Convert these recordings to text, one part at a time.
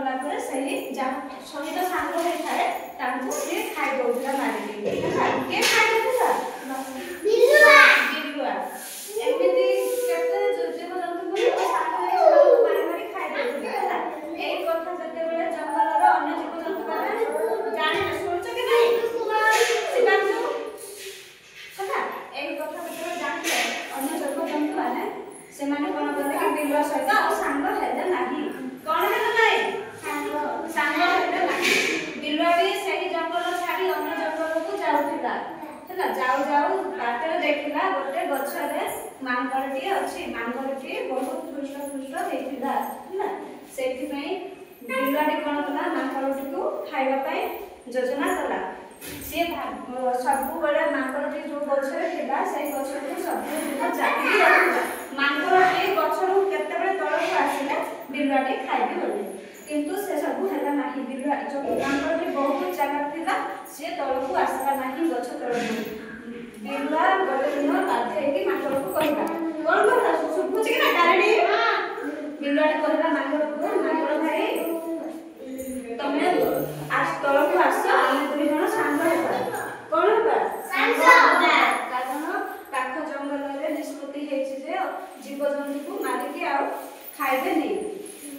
गला पर सही जहाँ सहित सांग होता तांको से खाई दउला मारिके हैला के खाई दउला बिल्लुआ बिल्लुआ एमिति केते जीव जंतु को सांग होई मारी मारी खाई दउला हैला एई कथा जते बेले जंगल रो अन्य जीव जंतु का जाने सोच के नहीं सिद्धांत हैला एई कथा जते बेले जाने अन्य जीव जंतु आने से माने कोन बोले कि बिल्लुआ सहित सांग हेले नाही कोन हेले नाही सांग हेले नाही बिल्लुआ भी सही जंगल छाड़ी अन्य जंगल को जाउथिला हैला जाऊ जाऊ बाटे देखिला गोटे गछरे मांगरटी अछि मांगरटी बहुत कृष्ण कृष्ण हेतिला हैला सेति पई बिल्लुआटी कोन कला मांगरटी को खाइबा पई योजना कला से सब बड़े मांगरटी जो गछरे थिला सेही गछरे सब दिन जाति रखला मांगरटी गछरु केते बेले तळକୁ आसिले बिल्लुआटी खाइबे बोले किंतु से सब हैला नाही बिल्लुआ जो मांगरटी बहुत जगह थिला से तळକୁ आसला नाही गछ तळକୁ बिल्लुआ गोटे दिन बाध्य कि मांगर को कहला कोन कहला सुबुच कि ना डारेडी बिल्लुआटी कहला मांगर को मांगर भाई तमे आज तळକୁ आस आमे दुई जण सांग हेबा कोन हेबा सांग हेबा कारण पाख जंगल रे निष्पत्ति हेछि जे जीव जंतु को मारि के आ खाइबे नै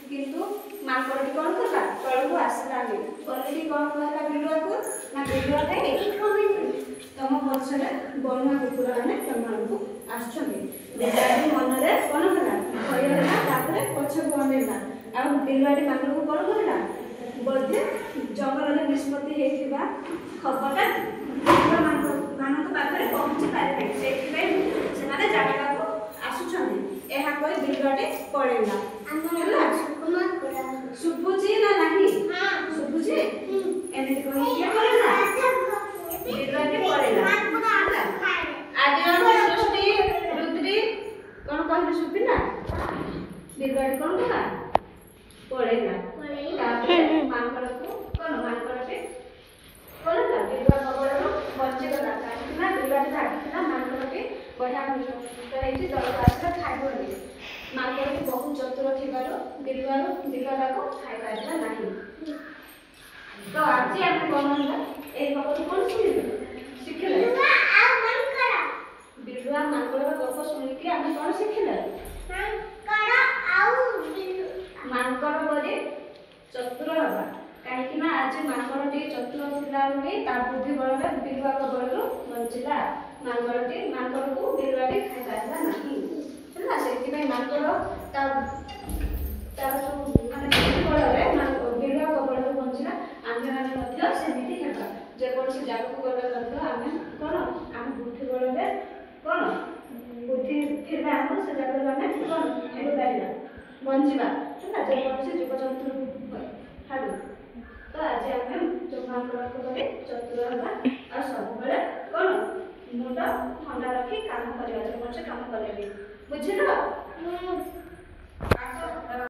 किंतु मांगरटी कोन करला तळକୁ आसला नै ऑलरेडी कोन कहला बिल्लुआ को ना बिल्लुआ रे तम पछरे बणुआ कुकुर माने तमनको आछछे बिल्लुआटी मन रे कोन हला भय हला तापरे पछ बनेला आ बिल्लुआटी मांगर को कोन करला बोधे जंगल रे निष्पत्ति हेथिबा खबरटा बिल्लुआ मानक पाखरे पहुंची पारे सेति पे सेनारे जागा को आसुछने एहा कोई बिल्लुआटी पड़ेला हमरा सुकुमा कोला सुबुजी ना नाही हां सुबुजी एने कोई के पड़ेला बिल्लुआटी पड़ेला आदिवासी सृष्टि रुद्री कोन कहले सुपिना बिल्लुआटी कोन कला पड़ेला मांगर को कोन मांगर पे कोनला बिल्लुआ बबरनो बच्चे गला ना बिल्लुआटी भागीला मांगर के बढ़िया तो एठी दरवाजा खाइबो नै मांगर के बहुत चतुर थिबारो बिल्लुआ को खाइ पाइला नाही तो आज हम कोनला ए बाबू कोन सिखले आ मांगर बिल्लुआ मांगर का गप सुनि के हम कोन सिखले मांगर आउ मांगर बोले चतुर हबा काहे कि ना आज मांगरटी चतुर थिला बोली ता बुद्धि बळ में बिल्लुआ को बळरो बंचिला मांगर को बिल्लुआटी खाइ पाइला नाही हैला सेति में मांगर ता जो माने बुद्धि बळ रे बिल्लुआ को बळरो बंचिला आमे माने मध्य सेमिति हेबा जे कोन से जागा को गले मध्य आमे कोन आम बुद्धि बळ रे कोन बुद्धि थिला हम से जागा आमे कोन हेबा पाइला बंचिबा हैला जे कोन से जीव जंतु हाडू तो आज आमे जो मांगर को बले चतुर हबा आ सब बळे कोन मुंडा ठंडा रखी काम करिया जे कोन से काम करबे बुझिलो